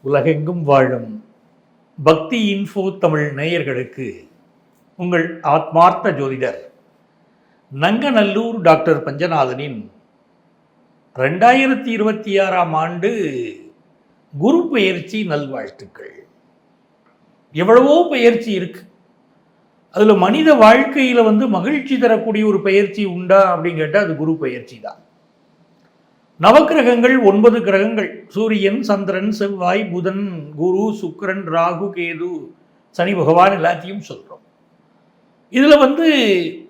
உலகெங்கும் வாழும் பக்தி இன்ஃபோ தமிழ் நேயர்களுக்கு உங்கள் ஆத்மார்த்த ஜோதிடர் நங்கநல்லூர் டாக்டர் பஞ்சநாதனின் 2026ஆம் ஆண்டு குரு பெயர்ச்சி நல்வாழ்த்துக்கள். எவ்வளவோ பெயர்ச்சி இருக்கு. அதில் மனித வாழ்க்கையில் மகிழ்ச்சி தரக்கூடிய ஒரு பெயர்ச்சி உண்டா அப்படின்னு கேட்டால் அது குரு பெயர்ச்சி தான். நவக்கிரகங்கள் 9 கிரகங்கள், சூரியன், சந்திரன், செவ்வாய், புதன், குரு, சுக்கிரன், ராகு, கேது, சனி பகவான் எல்லாத்தையும் சொல்கிறோம். இதில்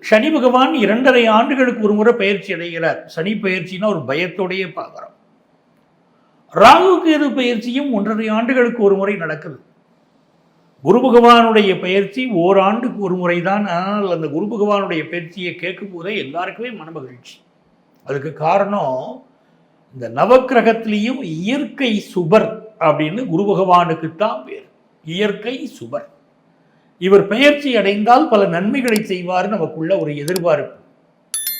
சனி பகவான் 2.5 ஆண்டுகளுக்கு ஒரு முறை பயிற்சி அடைகிறார். சனி பயிற்சினா ஒரு பயத்தோடையே பார்க்குறோம். ராகு கேது பயிற்சியும் 1.5 ஆண்டுகளுக்கு ஒரு முறை நடக்குது. குரு பகவானுடைய பயிற்சி ஓராண்டுக்கு ஒரு முறை தான். ஆனால் அந்த குரு பகவானுடைய பயிற்சியை கேட்கும் போதே எல்லாருக்குமே மனமகிழ்ச்சி. அதுக்கு காரணம், இந்த நவக்கிரகத்திலையும் இயற்கை சுபர் அப்படின்னு குரு பகவானுக்குத்தான் பேர். இயற்கை சுபர். இவர் பெயர்ச்சி அடைந்தால் பல நன்மைகளை செய்வார். நமக்குள்ள ஒரு எதிர்பார்ப்பு.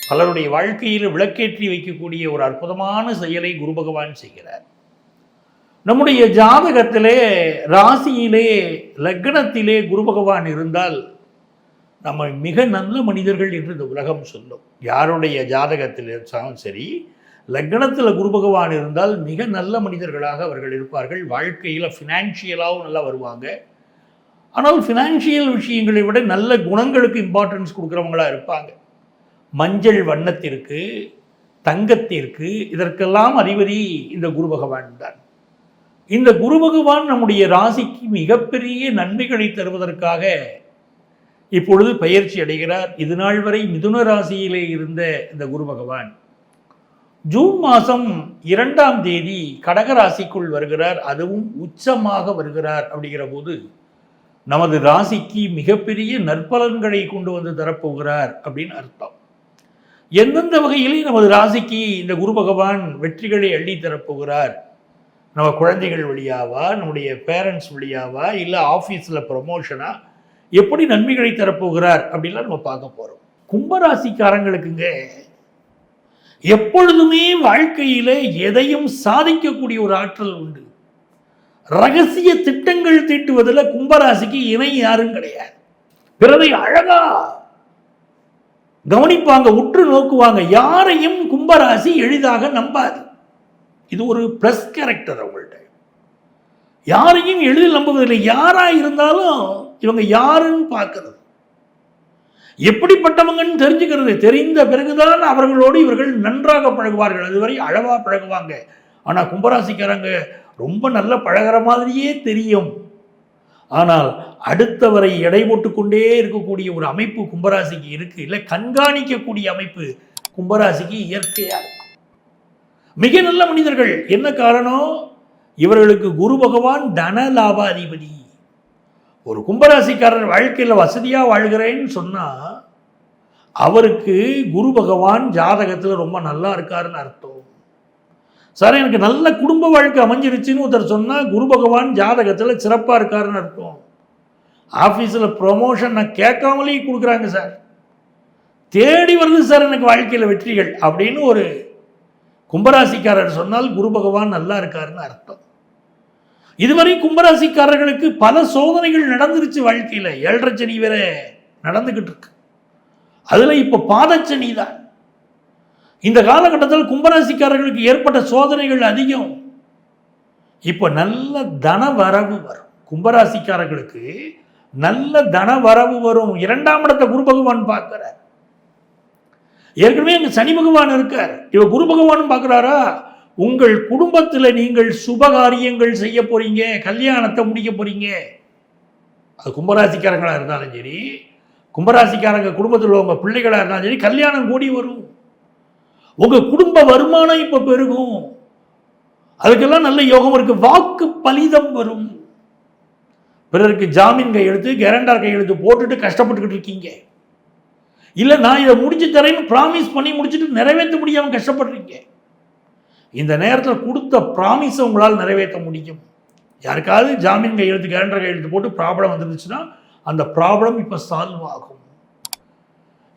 பலருடைய வாழ்க்கையில் விளக்கேற்றி வைக்கக்கூடிய ஒரு அற்புதமான செயலை குரு பகவான் செய்கிறார். நம்முடைய ஜாதகத்திலே, ராசியிலே, லக்னத்திலே குரு பகவான் இருந்தால் நம்ம மிக நல்ல மனிதர்கள் என்று இந்த உலகம் சொல்லும். யாருடைய ஜாதகத்தில் இருந்தாலும் சரி, லக்னத்தில் குரு பகவான் இருந்தால் மிக நல்ல மனிதர்களாக அவர்கள் இருப்பார்கள். வாழ்க்கையில் ஃபினான்ஷியலாகவும் நல்லா வருவாங்க. ஆனால் ஃபினான்ஷியல் விஷயங்களை விட நல்ல குணங்களுக்கு இம்பார்ட்டன்ஸ் கொடுக்குறவங்களாக இருப்பாங்க. மஞ்சள் வண்ணத்திற்கு, தங்கத்திற்கு, இதற்கெல்லாம் அதிபதி இந்த குரு பகவான் தான். இந்த குரு பகவான் நம்முடைய ராசிக்கு மிகப்பெரிய நன்மைகளை தருவதற்காக இப்பொழுது பயிற்சி அடைகிறார். இது நாள் வரை மிதுன ராசியிலே இருந்த இந்த குரு பகவான் ஜூன் மாதம் 2ஆம் தேதி கடகராசிக்குள் வருகிறார். அதுவும் உச்சமாக வருகிறார். அப்படிங்கிற போது நமது ராசிக்கு மிகப்பெரிய நற்பலன்களை கொண்டு வந்து தரப்போகிறார் அப்படின்னு அர்த்தம். எந்தெந்த வகையிலே நமது ராசிக்கு இந்த குரு பகவான் வெற்றிகளை அள்ளி தரப்போகிறார்? நம்ம குழந்தைகள் வழியாவா, நம்முடைய பேரண்ட்ஸ் வழியாவா, இல்லை ஆஃபீஸில் ப்ரொமோஷனா, எப்படி நன்மைகளை தரப்போகிறார் அப்படின்லாம் நம்ம பார்க்க போகிறோம். கும்பராசிக்காரங்களுக்குங்க எப்பொழுதுமே வாழ்க்கையில எதையும் சாதிக்கக்கூடிய ஒரு ஆற்றல் உண்டு. ரகசிய திட்டங்கள் தீட்டுவதில் கும்பராசிக்கு இணை யாரும் கிடையாது. பிறரை அழகா கவனிப்பாங்க, உற்று நோக்குவாங்க. யாரையும் கும்பராசி எளிதாக நம்பாது. இது ஒரு பிளஸ் கேரக்டர் அவங்கள்ட்ட. யாரையும் எளிதில் நம்புவதில்லை. யாரா இருந்தாலும் இவங்க யாருன்னு பார்க்கறது, எப்படிப்பட்டவங்கன்னு தெரிஞ்சுக்கிறது. தெரிந்த பிறகுதான் அவர்களோடு இவர்கள் நன்றாக பழகுவார்கள். அதுவரை அளவாக பழகுவாங்க. ஆனால் கும்பராசிக்காரங்க ரொம்ப நல்ல பழகிற மாதிரியே தெரியும். ஆனால் அடுத்தவரை எடை போட்டுக்கொண்டே இருக்கக்கூடிய ஒரு அமைப்பு கும்பராசிக்கு இருக்கு. இல்லை, கண்காணிக்கக்கூடிய அமைப்பு கும்பராசிக்கு இயற்கையாக இருக்கும். மிக நல்ல மனிதர்கள். என்ன காரணம்? இவர்களுக்கு குரு பகவான் தன லாபாதிபதி. ஒரு கும்பராசிக்காரர் வாழ்க்கையில் வசதியாக வாழ்கிறேன்னு சொன்னால் அவருக்கு குரு பகவான் ஜாதகத்தில் ரொம்ப நல்லா இருக்காருன்னு அர்த்தம். சார், எனக்கு நல்ல குடும்ப வாழ்க்கை அமைஞ்சிருச்சுன்னு ஒருத்தர் சொன்னால் குரு பகவான் ஜாதகத்தில் சிறப்பாக இருக்காருன்னு அர்த்தம். ஆஃபீஸில் ப்ரொமோஷன் நான் கேட்காமலே கொடுக்குறாங்க சார், தேடி வருது சார் எனக்கு வாழ்க்கையில் வெற்றிகள் அப்படின்னு ஒரு கும்பராசிக்காரர் சொன்னால் குரு பகவான் நல்லா இருக்காருன்னு அர்த்தம். இதுவரை கும்பராசிக்காரர்களுக்கு பல சோதனைகள் நடந்துருச்சு வாழ்க்கையில். 7.5 சனி வேற நடந்துகிட்டு இருக்கு. அதில் இப்போ பாதச்சனி தான். இந்த காலகட்டத்தில் கும்பராசிக்காரர்களுக்கு ஏற்பட்ட சோதனைகள் அதிகம். இப்போ நல்ல தன வரவு வரும். கும்பராசிக்காரர்களுக்கு நல்ல தன வரவு வரும். 2ஆம் இடத்தை குரு பகவான் பார்க்கிறார். ஏற்கனவே அங்கே சனி பகவான் இருக்கார். இவ குரு பகவானும் பார்க்குறாரா? உங்கள் குடும்பத்தில் நீங்கள் சுபகாரியங்கள் செய்ய போறீங்க, கல்யாணத்தை முடிக்க போறீங்க. அது கும்பராசிக்காரங்களாக இருந்தாலும் சரி, கும்பராசிக்காரங்க குடும்பத்தில் உள்ளவங்க பிள்ளைகளாக இருந்தாலும் சரி, கல்யாணம் கூடி வரும். உங்கள் குடும்ப வருமானம் இப்போ பெருகும். அதுக்கெல்லாம் நல்ல யோகம் இருக்கு. வாக்கு பலிதம் வரும். பிறருக்கு ஜாமீன் கையெழுத்து, கேரண்டார் கையெழுத்து போட்டுட்டு கஷ்டப்பட்டுக்கிட்டு இருக்கீங்க. இல்லை, நான் இதை முடிச்சு தரேன்னு ப்ராமிஸ் பண்ணி முடிச்சுட்டு நிறைவேற்ற முடியாமல் கஷ்டப்படுறீங்க. இந்த நேரத்தில் கொடுத்த ப்ராமிஸை உங்களால் நிறைவேற்ற முடியும். யாருக்காவது ஜாமீன் கையெழுத்து, கேரண்டர் கையெழுத்து போட்டு ப்ராப்ளம் வந்துருந்துச்சுன்னா அந்த ப்ராப்ளம் இப்போ சால்வ் ஆகும்.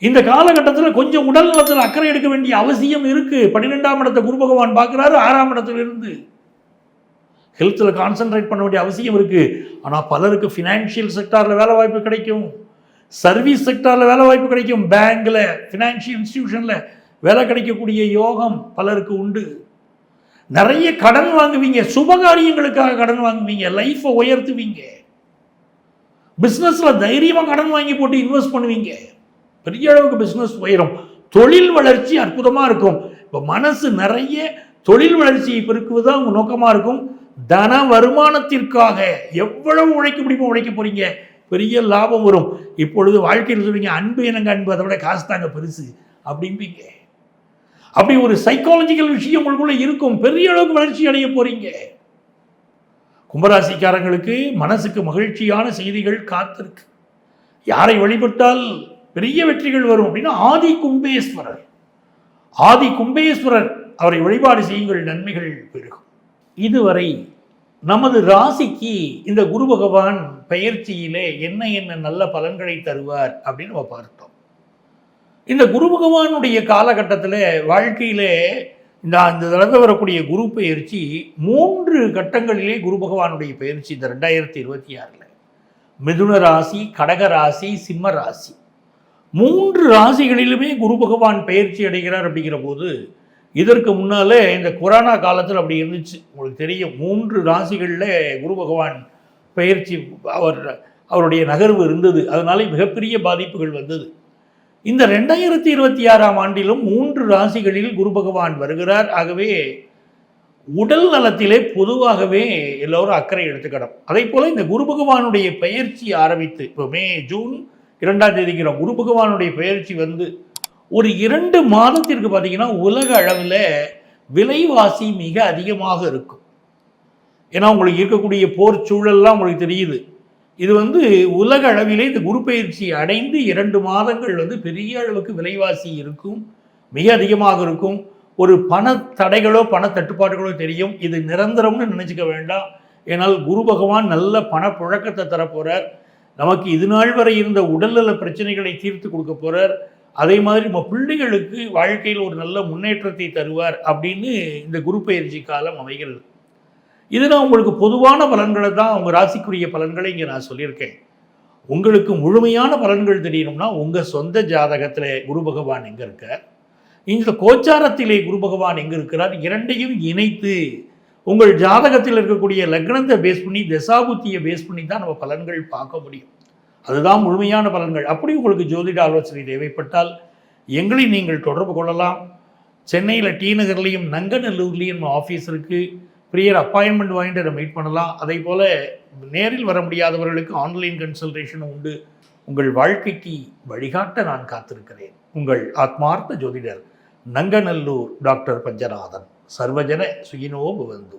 இந்த காலகட்டத்தில் கொஞ்சம் உடல் நலத்தில் அக்கறை எடுக்க வேண்டிய அவசியம் இருக்கு. 12ஆம் இடத்தை குரு பகவான் பார்க்கிறாரு, 6ஆம் இடத்துல இருந்து ஹெல்த்தில் கான்சென்ட்ரேட் பண்ண வேண்டிய அவசியம் இருக்கு. ஆனால் பலருக்கு ஃபினான்ஷியல் செக்டாரில் வேலை வாய்ப்பு கிடைக்கும், சர்வீஸ் செக்டாரில் வேலை வாய்ப்பு கிடைக்கும், பேங்க்ல ஃபினான்ஷியல் இன்ஸ்டிடியூஷன்ல வேலை கிடைக்கக்கூடிய யோகம் பலருக்கு உண்டு. நிறைய கடன் வாங்குவீங்க, சுபகாரியங்களுக்காக கடன் வாங்குவீங்க, லைஃப்பை உயர்த்துவீங்க. பிஸ்னஸில் தைரியமாக கடன் வாங்கி போட்டு இன்வெஸ்ட் பண்ணுவீங்க, பெரிய அளவுக்கு பிஸ்னஸ் உயரும். தொழில் வளர்ச்சி அற்புதமாக இருக்கும். இப்போ மனசு நிறைய தொழில் வளர்ச்சியை பெருக்குவதுதான் உங்கள் நோக்கமாக இருக்கும். தன வருமானத்திற்காக எவ்வளவு உழைக்க முடியுமோ உழைக்க போறீங்க, பெரிய லாபம் வரும். இப்பொழுது வாழ்க்கையில் சொல்லுவீங்க, அன்பு என்னங்க அன்பு, அதை விட காசு தாங்க பெருசு அப்படிம்பீங்க. அப்படி ஒரு சைக்காலஜிக்கல் விஷயம் உங்களுக்குள்ள இருக்கும். பெரிய அளவுக்கு வளர்ச்சி அடைய போறீங்க. கும்பராசிக்காரங்களுக்கு மனசுக்கு மகிழ்ச்சியான செய்திகள் காத்திருக்கு. யாரை வழிபட்டால் பெரிய வெற்றிகள் வரும் அப்படின்னா ஆதி கும்பேஸ்வரர். ஆதி கும்பேஸ்வரர் அவரை வழிபாடு செய்யுங்கள், நன்மைகள் பெருகும். இதுவரை நமது ராசிக்கு இந்த குரு பகவான் பெயர்ச்சியிலே என்ன என்ன நல்ல பலன்களை தருவார் அப்படின்னு நம்ம பார்த்தோம். இந்த குரு பகவானுடைய காலகட்டத்தில் வாழ்க்கையிலே இந்த தடவை வரக்கூடிய குரு பெயர்ச்சி 3 கட்டங்களிலே குரு பகவானுடைய பெயர்ச்சி இந்த 2026 மிதுன ராசி, கடக ராசி, சிம்ம ராசி 3 ராசிகளிலுமே குரு பகவான் பெயர்ச்சி அடைகிறார். அப்படிங்கிற போது இதற்கு முன்னாலே இந்த கொரோனா காலத்தில் அப்படி இருந்துச்சு, உங்களுக்கு தெரியும். 3 ராசிகளில் குரு பகவான் பெயர்ச்சி அவருடைய நகர்வு இருந்தது. அதனால மிகப்பெரிய பாதிப்புகள் வந்தது. இந்த 2026ஆம் ஆண்டிலும் 3 ராசிகளில் குரு பகவான் வருகிறார். ஆகவே உடல் நலத்திலே பொதுவாகவே எல்லோரும் அக்கறை எடுத்துக்கணும். அதே போல இந்த குரு பகவானுடைய பெயர்ச்சி ஆரம்பித்து இப்போ ஜூன் 2ஆம் தேதிக்கு குரு பகவானுடைய பெயர்ச்சி வந்து ஒரு 2 மாதத்திற்கு பார்த்தீங்கன்னா உலக அளவில் விலைவாசி மிக அதிகமாக இருக்கும். ஏன்னா உங்களுக்கு இருக்கக்கூடிய போர் சூழல்லாம் உங்களுக்கு தெரியுது. இது உலக அளவிலே இந்த குரு பயிற்சி அடைந்து 2 மாதங்கள் பெரிய அளவுக்கு விலைவாசி இருக்கும், மிக அதிகமாக இருக்கும். ஒரு பண தடைகளோ பண தட்டுப்பாடுகளோ தெரியும். இது நிரந்தரம்னு நினச்சிக்க வேண்டாம். ஏன்னால் குரு பகவான் நல்ல பணப்புழக்கத்தை தரப்போகிறார். நமக்கு இது நாள் வரை இருந்த உடல்நல பிரச்சனைகளை தீர்த்து கொடுக்க போகிறார். அதே மாதிரி நம்ம பிள்ளைகளுக்கு வாழ்க்கையில் ஒரு நல்ல முன்னேற்றத்தை தருவார் அப்படின்னு இந்த குரு பயிற்சி காலம் அமைகிறது. இது நான் உங்களுக்கு பொதுவான பலன்களை தான், உங்கள் ராசிக்குரிய பலன்களை இங்கே நான் சொல்லியிருக்கேன். உங்களுக்கு முழுமையான பலன்கள் தெரியணும்னா உங்கள் சொந்த ஜாதகத்தில் குரு பகவான் எங்கே இருக்கார், இந்த கோச்சாரத்திலே குரு பகவான் எங்கே இருக்கிறார், இரண்டையும் இணைத்து உங்கள் ஜாதகத்தில் இருக்கக்கூடிய லக்னத்தை பேஸ் பண்ணி தசாபுத்தியை பேஸ் பண்ணி தான் நம்ம பலன்கள் பார்க்க முடியும். அதுதான் முழுமையான பலன்கள். அப்படி உங்களுக்கு ஜோதிட ஆலோசனை தேவைப்பட்டால் எங்களை நீங்கள் தொடர்பு கொள்ளலாம். சென்னையில் டி நகர்லேயும் நங்கநல்லூர்லேயும் ஆஃபீஸ் இருக்குது. ப்ரியர் அப்பாயின்மெண்ட் வாங்கிட்டு மீட் பண்ணலாம். அதே போல் நேரில் வர முடியாதவர்களுக்கு ஆன்லைன் கன்சல்டேஷனும் உண்டு. உங்கள் வாழ்க்கைக்கு வழிகாட்ட நான் காத்திருக்கிறேன். உங்கள் ஆத்மார்த்த ஜோதிடர் நங்கநல்லூர் டாக்டர் பஞ்சநாதன். சர்வஜன சுயினோ பவந்து.